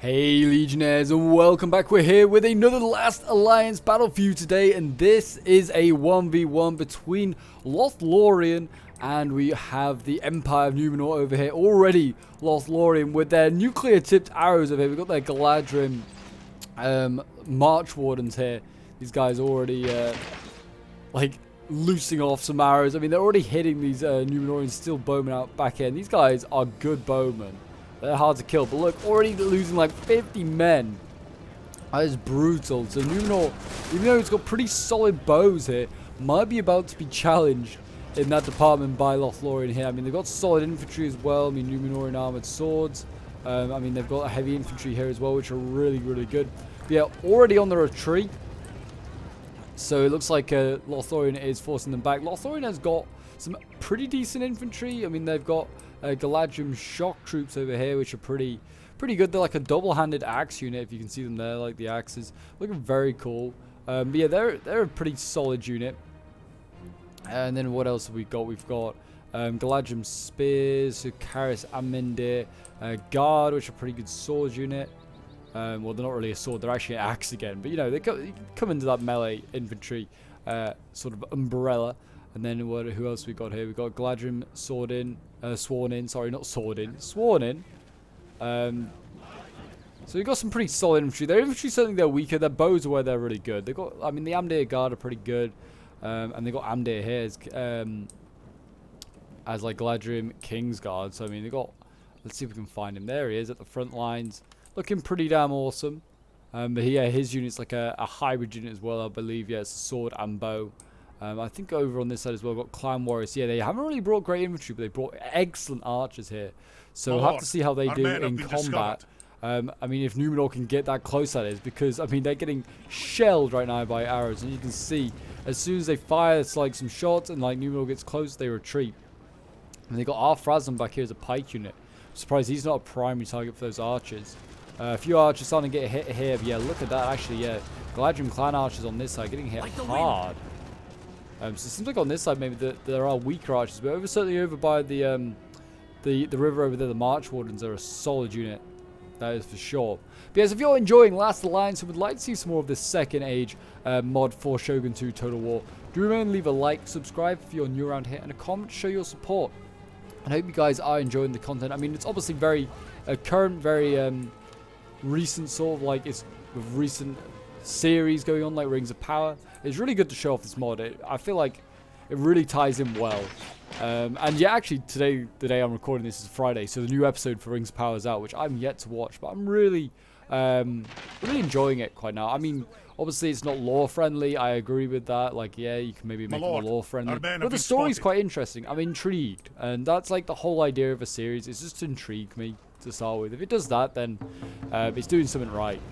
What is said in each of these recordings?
Hey Legionnaires, and welcome back. We're here with another Last Alliance battle for you today, and this is a 1v1 between Lothlorien and we have the Empire of Numenor over here. Already Lothlorien with their nuclear tipped arrows over here. We've got their Galadrim March Wardens here. These guys already like loosing off some arrows. I mean, they're already hitting these Numenorian steel bowmen out back here, and these guys are good bowmen. They're hard to kill, but look, already losing like 50 men. That is brutal. So Numenor, even though it's got pretty solid bows here, might be about to be challenged in that department by Lothlorien here. I mean, they've got solid infantry as well. I mean, Numenorian armored swords. I mean, they've got a heavy infantry here as well, which are really, really good. But yeah, already on the retreat. So it looks like Lothlorien is forcing them back. Lothlorien has got some pretty decent infantry. I mean, they've got Galadrim shock troops over here, which are pretty good. They're like a double-handed axe unit, if you can see them there, like the axes. Looking very cool. But yeah, they're a pretty solid unit. And then what else have we got? We've got Galadrim spears, Caris Amindir, guard, which are a pretty good sword unit. Well, they're not really a sword; they're actually an axe again. But you know, they come into that melee infantry sort of umbrella. And then who else we got here? We got Galadrim sworn in. Sorry, not sword in. Sworn in. So we've got some pretty solid infantry. Their infantry certainly they're weaker. Their bows are where they're really good. They got, I mean, the Amdir guard are pretty good, and they got Amdir here as like Galadrim King's guard. So I mean, they got. Let's see if we can find him. There he is at the front lines, looking pretty damn awesome. But yeah, his unit's like a hybrid unit as well, I believe. Yeah, it's a sword and bow. I think over on this side as well, we've got clan warriors. Yeah, they haven't really brought great infantry, but they brought excellent archers here. So we'll have to see how they do in combat. I mean, if Numenor can get that close, that is, because I mean they're getting shelled right now by arrows, and you can see as soon as they fire, it's like some shots, and like Numenor gets close, they retreat. And they got Arthrazim back here as a pike unit. I'm surprised he's not a primary target for those archers. A few archers starting to get hit here, but yeah, look at that. Actually, yeah, Galadrim clan archers on this side getting hit hard. So it seems like on this side maybe there are weaker archers, but certainly over by the river over there, the March Wardens are a solid unit. That is for sure. But yes, if you're enjoying Last Alliance and would like to see some more of this Second Age mod for Shogun 2 Total War, do remember to leave a like, subscribe if you're new around here, and a comment to show your support. And I hope you guys are enjoying the content. I mean, it's obviously very current, very recent sort of like it's with recent series going on like Rings of Power. It's really good to show off this mod. I feel like it really ties in well. And yeah, actually today, the day I'm recording this is Friday, so the new episode for Rings of Power is out, which I'm yet to watch, but I'm really enjoying it quite now. I mean, obviously it's not lore friendly. I agree with that. Like, yeah, you can maybe make it more lore friendly, but the story's quite interesting. I'm intrigued, and that's like the whole idea of a series. It's just to intrigue me to start with. If it does that, then it's doing something right.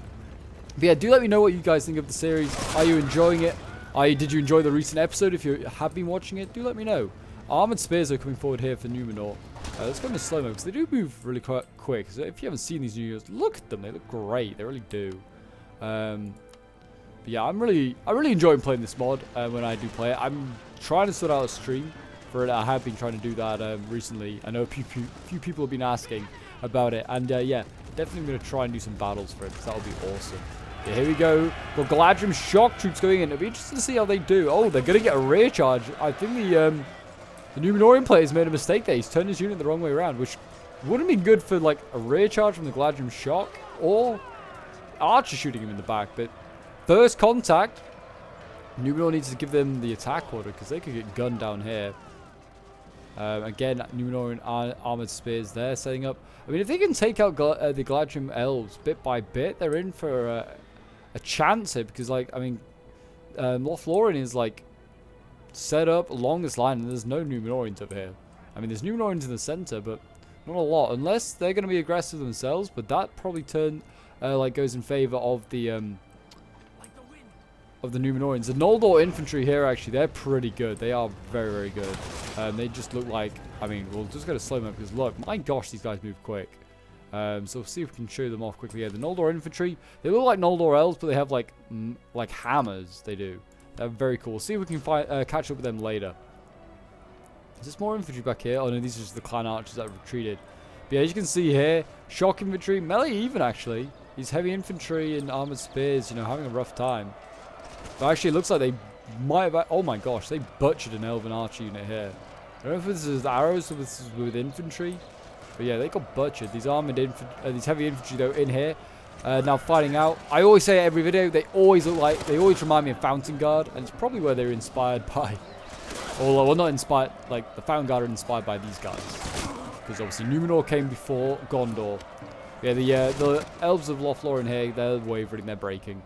But yeah, do let me know what you guys think of the series. Are you enjoying it? Did you enjoy the recent episode? If you have been watching it, do let me know. Armored spears are coming forward here for Numenor. Let's go into slow-mo because they do move really quite quick. So if you haven't seen these new units, look at them. They look great. They really do. But yeah, I'm really enjoying playing this mod when I do play it. I'm trying to sort out a stream for it. I have been trying to do that recently. I know a few people have been asking about it, and yeah, definitely going to try and do some battles for it because that would be awesome. Yeah, here we go. Got Galadrim shock troops going in. It'll be interesting to see how they do. Oh, they're going to get a rear charge. I think the Numenorian player's made a mistake there. He's turned his unit the wrong way around, which wouldn't be good for like a rear charge from the Galadrim shock or archer shooting him in the back. But first contact, Numenor needs to give them the attack order because they could get gunned down here. Again, Numenorian armored spears there setting up. I mean, if they can take out the Galadrim elves bit by bit, they're in for a chance here because, like, I mean, Lothlorien is like set up along this line, and there's no Numenorians over here. I mean, there's Numenorians in the center, but not a lot, unless they're going to be aggressive themselves. But that probably goes in favor of the Numenorians. The Noldor infantry here, actually, they're pretty good. They are very, very good. They just look like, I mean, we'll just go to slow-mo because, look, my gosh, these guys move quick. So we'll see if we can show them off quickly here. The Noldor infantry, they look like Noldor elves, but they have, like hammers. They do. They're very cool. See if we can catch up with them later. Is there more infantry back here? Oh, no, these are just the clan archers that have retreated. But yeah, as you can see here, shock infantry, melee even actually. These heavy infantry and armored spears, you know, having a rough time. But actually, it looks like they might have... Oh my gosh, they butchered an Elven archer unit here. I don't know if this is arrows or this is with infantry. But yeah, they got butchered. These these heavy infantry though in here. Now fighting out. I always say every video, they always look like... They always remind me of Fountain Guard. And it's probably where they're inspired by... Or, well, not inspired... Like, the Fountain Guard are inspired by these guys. Because obviously Numenor came before Gondor. Yeah, the elves of Lothlorien here, they're wavering, they're breaking.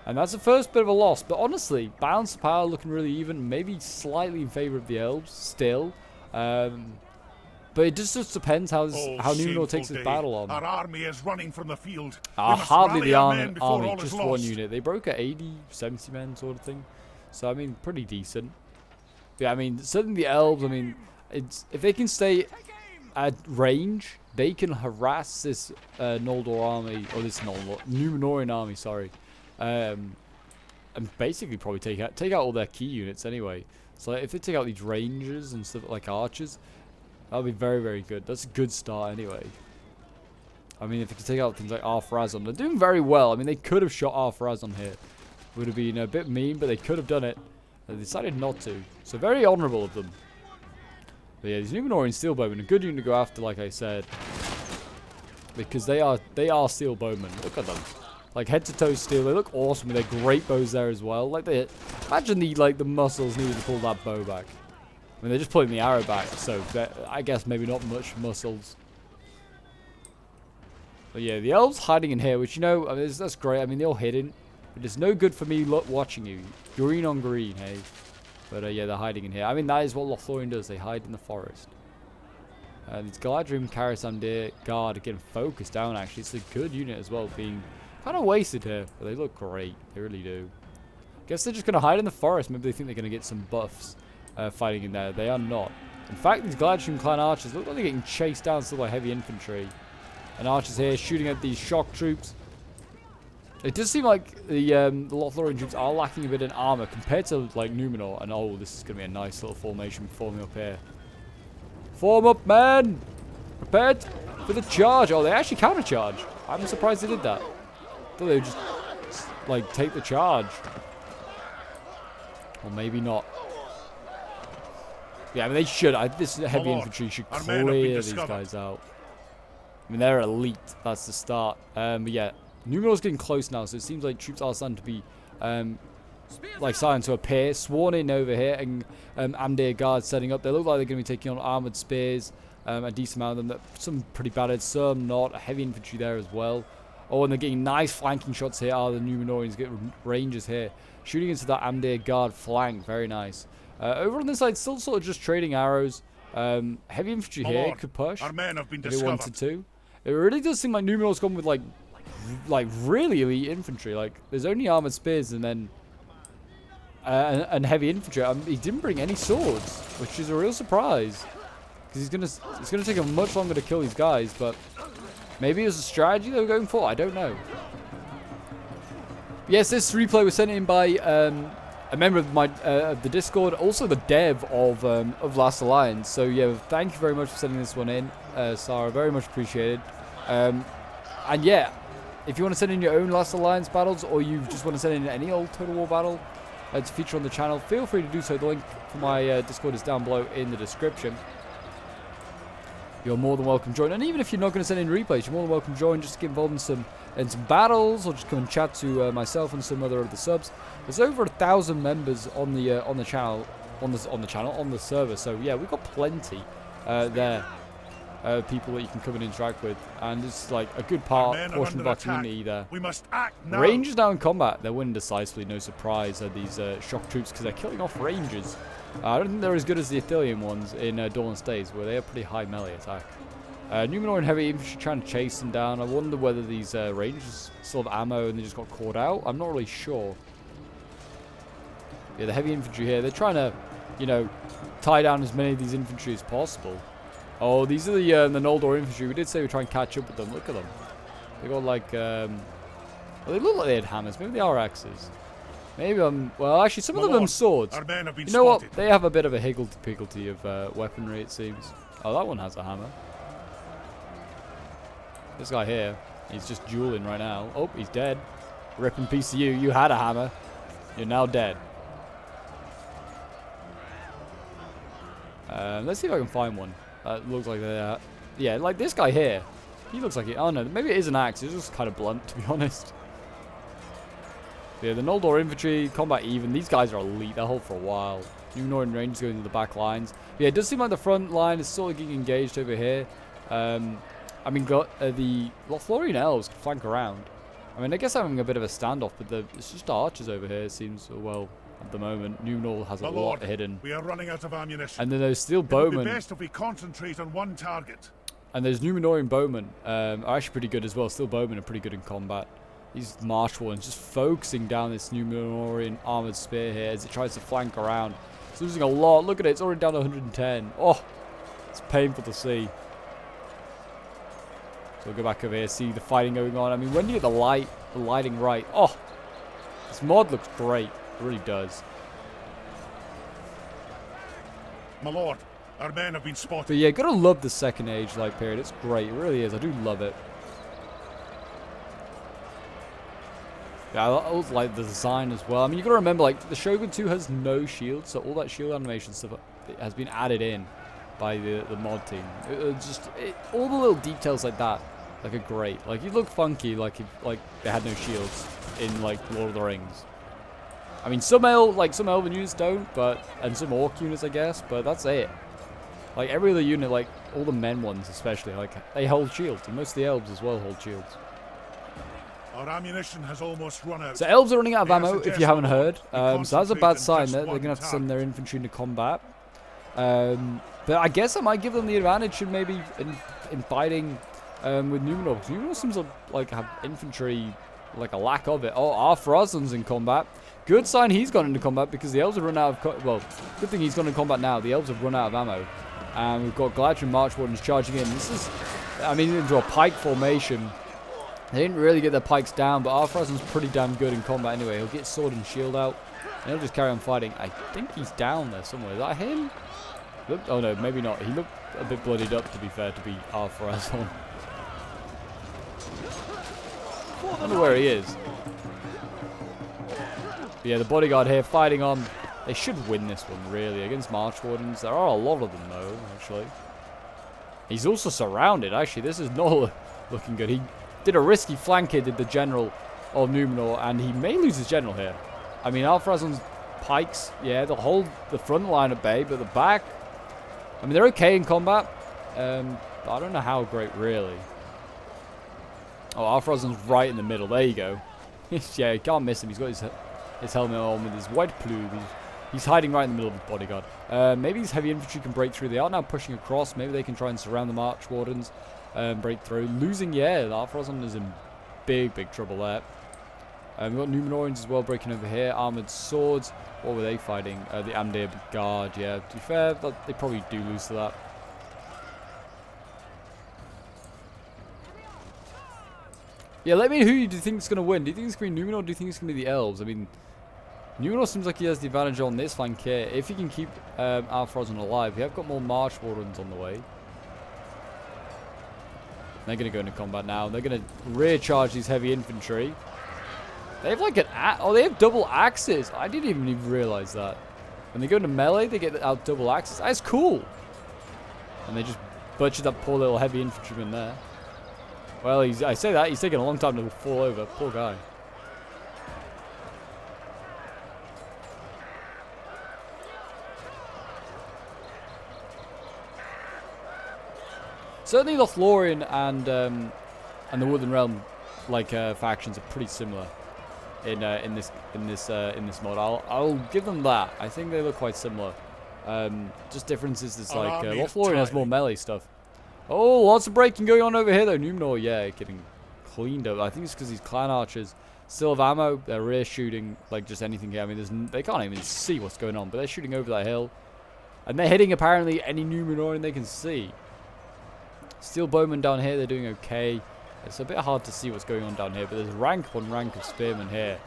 And that's the first bit of a loss. But honestly, balance of power looking really even. Maybe slightly in favor of the elves still. But it just depends how Numenor takes this battle on. Our army is running from the field. Hardly the army, just one unit. They broke at 80, 70 men sort of thing. So, I mean, pretty decent. Yeah, I mean, certainly the elves, I mean, if they can stay at range, they can harass this Noldor army, or this Numenorian army, sorry. And basically probably take out all their key units anyway. So if they take out these rangers and stuff like archers, that'll be very, very good. That's a good start anyway. I mean, if they can take out things like Ar-Pharazôn, they're doing very well. I mean, they could have shot Ar-Pharazôn here. Would have been a bit mean, but they could have done it. They decided not to. So very honourable of them. But yeah, these Numenorian steel bowmen, a good unit to go after, like I said. Because they are steel bowmen. Look at them. Like head to toe steel. They look awesome with their great bows there as well. Like imagine the muscles needed to pull that bow back. I mean, they're just pulling the arrow back, so I guess maybe not much muscles. But yeah, the elves hiding in here, which, you know, I mean, that's great. I mean, they're all hidden. But it's no good for me watching you. Green on green, hey. But yeah, they're hiding in here. I mean, that is what Lothlorien does. They hide in the forest. These Galadrim, Karasandir guard are getting focused down, actually. It's a good unit as well, being kind of wasted here. But they look great. They really do. Guess they're just going to hide in the forest. Maybe they think they're going to get some buffs fighting in there. They are not. In fact, these Galadrim clan archers look like they're getting chased down still by heavy infantry. And archers here shooting at these shock troops. It does seem like the Lothlorien troops are lacking a bit in armor compared to like Numenor. And oh, this is going to be a nice little formation forming up here. Form up, man! Prepared for the charge. Oh, they actually counter-charge. I'm surprised they did that. I thought they would just like take the charge. Or maybe not. Yeah, I mean, they should. This heavy infantry should clear these guys out. I mean, they're elite. That's the start. But yeah, Numenor's getting close now, so it seems like troops are starting to be like starting to appear. Sworn in over here, and Amdir guards setting up. They look like they're going to be taking on armored spears. A decent amount of them. Some pretty battered, some not. Heavy infantry there as well. Oh, and they're getting nice flanking shots here. The Numenorians get rangers here, shooting into that Amdir guard flank. Very nice. Over on this side, still sort of just trading arrows. Heavy infantry here could push Our men have been if they wanted to. It really does seem like Numenor's gone with like really elite infantry. Like there's only armored spears and then and heavy infantry. He didn't bring any swords, which is a real surprise because it's gonna take him much longer to kill these guys. But maybe it was a strategy they were going for. I don't know. Yes, this replay was sent in by a member of my the Discord, also the dev of Last Alliance. So yeah, thank you very much for sending this one in, Sarah. Very much appreciated. And yeah, if you want to send in your own Last Alliance battles, or you just want to send in any old Total War battle to feature on the channel, feel free to do so. The link for my Discord is down below in the description. You're more than welcome to join, and even if you're not going to send in replays, you're more than welcome to join just to get involved in some battles, or just come and chat to myself and some other of the subs. There's over 1,000 members on the channel, on the server. So yeah, we've got plenty there, people that you can come and interact with, and it's like a good portion of our community there. We must act now. Rangers now in combat, they're winning decisively. No surprise. These shock troops, because they're killing off rangers. I don't think they're as good as the Ithilien ones in Dawn Stays, where they have pretty high melee attack. Numenor and heavy infantry trying to chase them down. I wonder whether these rangers still have ammo and they just got caught out. I'm not really sure. Yeah, the heavy infantry here, they're trying to, you know, tie down as many of these infantry as possible. Oh, these are the Noldor infantry. We did say we'd try and catch up with them. Look at them. They got like, well, they look like they had hammers. Maybe they are axes. Maybe well, actually, some of them have swords. Our men have been you know spotted. what? They have a bit of a higgledy-piggledy of weaponry, it seems. Oh, that one has a hammer. This guy here, he's just dueling right now. Oh, he's dead. Rip in peace to you. You had a hammer. You're now dead. Let's see if I can find one. Looks like they yeah, like this guy here. He looks like it. Oh no, maybe it is an axe. It's just kind of blunt, to be honest. Yeah, the Noldor infantry, combat even. These guys are elite. They'll hold for a while. Numenoran Rangers going into the back lines. But yeah, it does seem like the front line is sort of getting engaged over here. I mean, the Lothlorien elves can flank around. I mean, I guess having a bit of a standoff, but it's just archers over here. It seems well at the moment. Numenor has a lot hidden. We are running out of ammunition. And then there's steel bowmen. It would be best if we concentrate on one target. And there's Numenorian bowmen are actually pretty good as well. Steel bowmen are pretty good in combat. These march ones just focusing down this Numenorian armored spear here as it tries to flank around. It's losing a lot. Look at it. It's already down to 110. Oh, it's painful to see. So we'll go back over here, see the fighting going on. I mean, when you get the lighting right. Oh, this mod looks great. It really does. My lord, our men have been spotted. But yeah, gotta love the Second Age light period. It's great. It really is. I do love it. Yeah, I also like the design as well. I mean, you gotta remember, like, the Shogun 2 has no shield, so all that shield animation stuff has been added in by the mod team. All the little details like that, like, are great. Like, you look funky, like if they had no shields in like Lord of the Rings. I mean, some Elven units don't, and some Orc units, I guess, but that's it. Like, every other unit, like all the men ones especially, like they hold shields, and most of the elves as well hold shields. Our ammunition has almost run out. So elves are running out of ammo, if you haven't heard. So that's a bad sign. They're going to have to send their infantry into combat. But I guess I might give them the advantage in maybe in fighting with Numenor. Because Numenor seems to like have infantry, like a lack of it. Oh, Ar-Phrazdan's in combat. Good sign he's gone into combat because the elves have run out of... Well, good thing he's gone into combat now. The elves have run out of ammo. And we've got Galadriel March Wardens charging in. This is... I mean, into a pike formation. They didn't really get their pikes down, but Ar-Phrazdan's pretty damn good in combat anyway. He'll get sword and shield out, and he'll just carry on fighting. I think he's down there somewhere. Is that him? Oh no, maybe not. He looked a bit bloodied up, to be fair, to be Ar-Phrazdan. I don't know where he is. But yeah, the bodyguard here fighting on. They should win this one, really, against March Wardens. There are a lot of them, though, actually. He's also surrounded, actually. This is not looking good. He did a risky flank here, did the general of Numenor, and he may lose his general here. I mean, Ar-Phrazdan's pikes, yeah, they'll hold the front line at bay, but the back, I mean, they're okay in combat. But I don't know how great, really. Oh, Ar-Phrazdan's right in the middle. There you go. Yeah, you can't miss him. He's got his helmet on with his white plume. He's hiding right in the middle of the bodyguard. Maybe these heavy infantry can break through. They are now pushing across. Maybe they can try and surround the March Wardens. Break through. Losing, yeah, Ar-Phrazdan is in big trouble there. We've got Numenorians as well breaking over here. Armored swords. What were they fighting? The Amdir Guard, yeah. To be fair, they probably do lose to that. Yeah, let me know who do you think is going to win. Do you think it's going to be Numenor or do you think it's going to be the Elves? I mean, Numenor seems like he has the advantage on this flank here. If he can keep Ar-Phrazdan alive, we have got more March Wardens on the way. They're going to go into combat now. They're going to rear charge these heavy infantry. They have like they have double axes. I didn't even realize that. When they go into melee, they get out double axes. That's cool. And they just butchered that poor little heavy infantryman there. Well, I say that, he's taking a long time to fall over. Poor guy. Certainly Lothlorien and the Woodland Realm factions are pretty similar in this mod. I'll give them that. I think they look quite similar. Just differences is like Lothlorien has more melee stuff. Oh, lots of breaking going on over here though. Numenor, yeah, getting cleaned up. I think it's because these clan archers still have ammo. They're rear shooting like just anything here. I mean, they can't even see what's going on, but they're shooting over that hill, and they're hitting apparently any Numenorian they can see. Steel bowmen down here, they're doing okay. It's a bit hard to see what's going on down here, but there's rank upon rank of spearmen here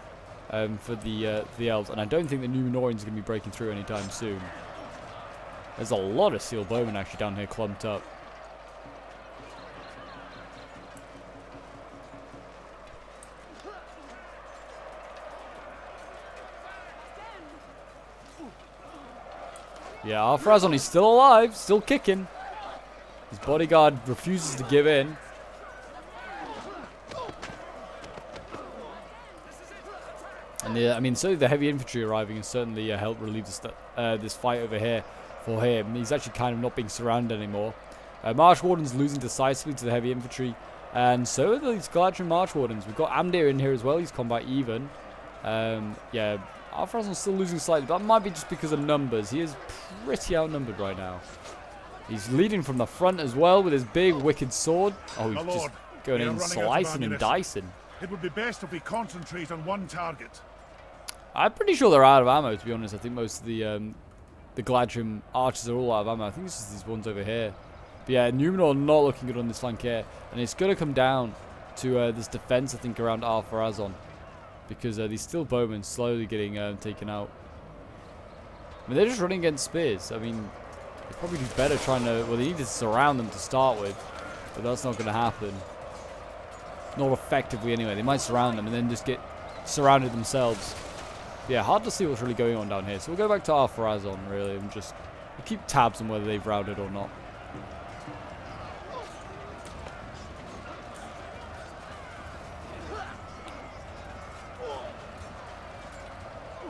for the elves, and I don't think the Numenorians are going to be breaking through anytime soon. There's a lot of steel bowmen actually down here clumped up. Yeah, Alfrazon, he's still alive, still kicking. His bodyguard refuses to give in. And I mean, certainly the heavy infantry arriving has certainly helped relieve this fight over here for him. He's actually kind of not being surrounded anymore. March Wardens losing decisively to the heavy infantry. And so are these Galadriel March Wardens. We've got Amdir in here as well. He's combat even. Yeah, Alfrazon's still losing slightly. But that might be just because of numbers. He is pretty outnumbered right now. He's leading from the front as well with his big wicked sword. Oh, he's just going in slicing and dicing. It would be best if we concentrate on one target. I'm pretty sure they're out of ammo, to be honest. I think most of the Galadriel archers are all out of ammo. I think it's just these ones over here. But yeah, Numenor not looking good on this flank here. And it's going to come down to this defense, I think, around Alpharazon. Because these steel bowmen slowly getting taken out. I mean, they're just running against spears. I mean, they probably do better trying to... Well, they need to surround them to start with. But that's not going to happen. Not effectively anyway. They might surround them and then just get surrounded themselves. Yeah, hard to see what's really going on down here. So we'll go back to Alpharazon, really, and just keep tabs on whether they've routed or not.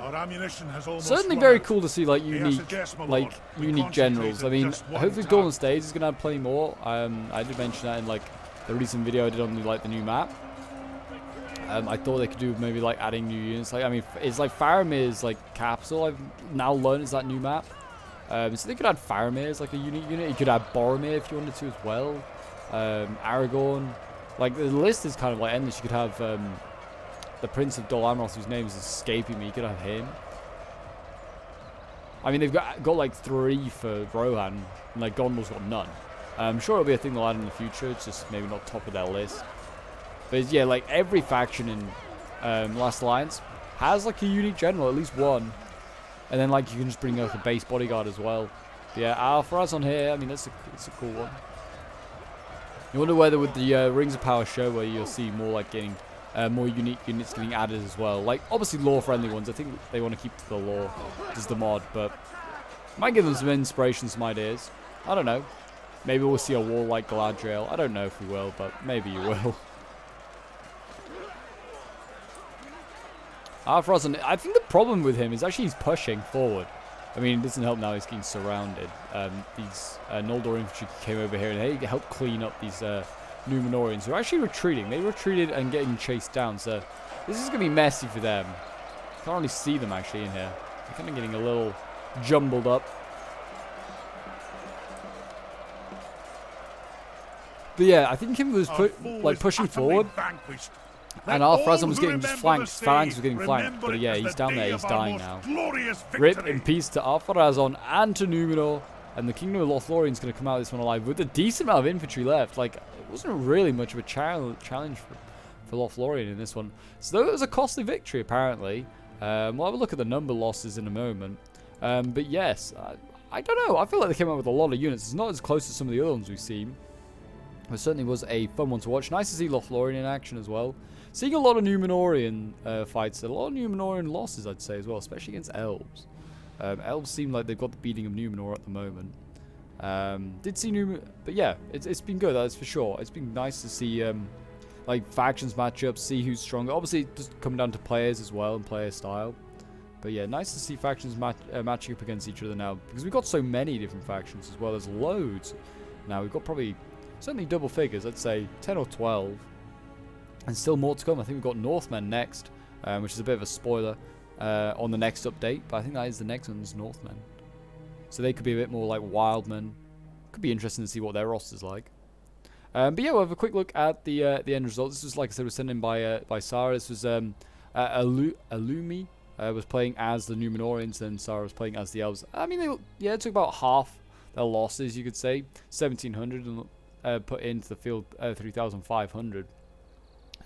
Our ammunition has almost Certainly run very out. cool to see unique generals. I mean, hopefully Dawn Stays is gonna have plenty more. I did mention that in the recent video I did on the new map. I thought they could do maybe adding new units. I mean, it's Faramir's capital. I've now learned is that new map. So they could add Faramir as a unique unit. You could add Boromir if you wanted to as well. Aragorn. The list is kind of endless. You could have the Prince of Dol Amroth, whose name is escaping me. You could have him. I mean, they've got 3 for Rohan, and Gondor's got none. I'm sure it'll be a thing they'll add in the future. It's just maybe not top of their list. But yeah, every faction in Last Alliance has a unique general, at least one. And then you can just bring a base bodyguard as well. But yeah, Alpharazon here, I mean, it's a cool one. You wonder whether with the Rings of Power show where you'll see more getting more unique units getting added as well. Obviously lore-friendly ones. I think they want to keep to the lore, just the mod, but might give them some inspiration, some ideas. I don't know. Maybe we'll see a wall like Galadriel. I don't know if we will, but maybe you will. Alpharazon, I think the problem with him is actually he's pushing forward. I mean, it doesn't help now he's getting surrounded. These Noldor infantry came over here and they helped clean up these Numenorians who are actually retreating. They retreated and getting chased down, so this is going to be messy for them. Can't really see them actually in here. They're kind of getting a little jumbled up. But yeah, I think him was pushing forward. And Alpharazon was getting just flanked. Phalanx was getting flanked. But yeah, he's down there. He's dying now. Rip in peace to Alpharazon and to Numenor. And the Kingdom of Lothlorien is going to come out of this one alive with a decent amount of infantry left. It wasn't really much of a challenge for Lothlorien in this one. So it was a costly victory, apparently. We'll have a look at the number losses in a moment. But yes, I don't know. I feel like they came out with a lot of units. It's not as close as some of the other ones we've seen. It certainly was a fun one to watch. Nice to see Lothlorien in action as well. Seeing a lot of Numenorian fights, a lot of Numenorian losses, I'd say, as well, especially against Elves. Elves seem like they've got the beating of Numenor at the moment. Did see Numenor, but yeah, it's been good, that's for sure. It's been nice to see factions match up, see who's stronger. Obviously, it just come down to players as well and player style. But yeah, nice to see factions matching up against each other now, because we've got so many different factions as well. There's loads. Now we've got probably certainly double figures. I'd say 10 or 12. And still more to come. I think we've got Northmen next, which is a bit of a spoiler on the next update. But I think that is the next one's Northmen. So they could be a bit more like Wildmen. Could be interesting to see what their roster's like. But yeah, we'll have a quick look at the end result. This was, like I said, was sent in by Sarah. This was Illumi was playing as the Numenorians, and Sarah was playing as the Elves. I mean, it took about half their losses, you could say. 1,700 and put into the field 3,500.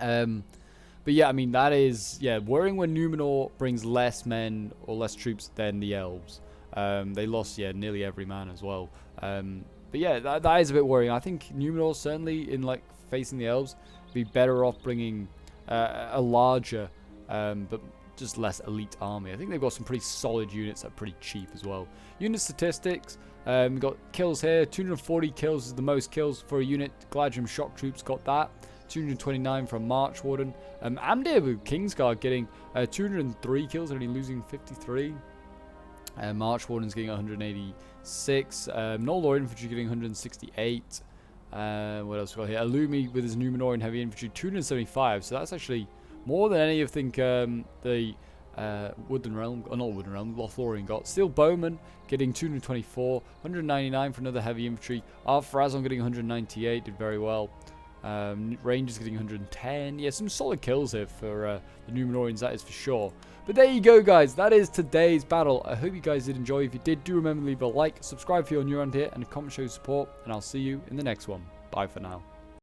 But yeah, I mean, that is, worrying when Numenor brings less men or less troops than the Elves. They lost, nearly every man as well. But yeah, that is a bit worrying. I think Numenor, certainly in facing the Elves, be better off bringing a larger, but just less elite army. I think they've got some pretty solid units that are pretty cheap as well. Unit statistics, we've got kills here. 240 kills is the most kills for a unit. Gladium Shock Troops got that. 229 from March Warden. Amdir with Kingsguard getting 203 kills, only losing 53. March Warden's getting 186. Noldor Infantry getting 168. What else we got here? Illumi with his Numenorian Heavy Infantry 275. So that's actually more than any of the Woodland Realm, not Woodland Realm, Lothlorien got. Steel Bowman getting 224. 199 for another Heavy Infantry. Farazon getting 198. Did very well. Rangers getting 110. Yeah, some solid kills here for the Numenorians, that is for sure. But there you go, guys. That is today's battle. I hope you guys did enjoy. If you did, do remember to leave a like, subscribe if you're new around here, and a comment show your support. And I'll see you in the next one. Bye for now.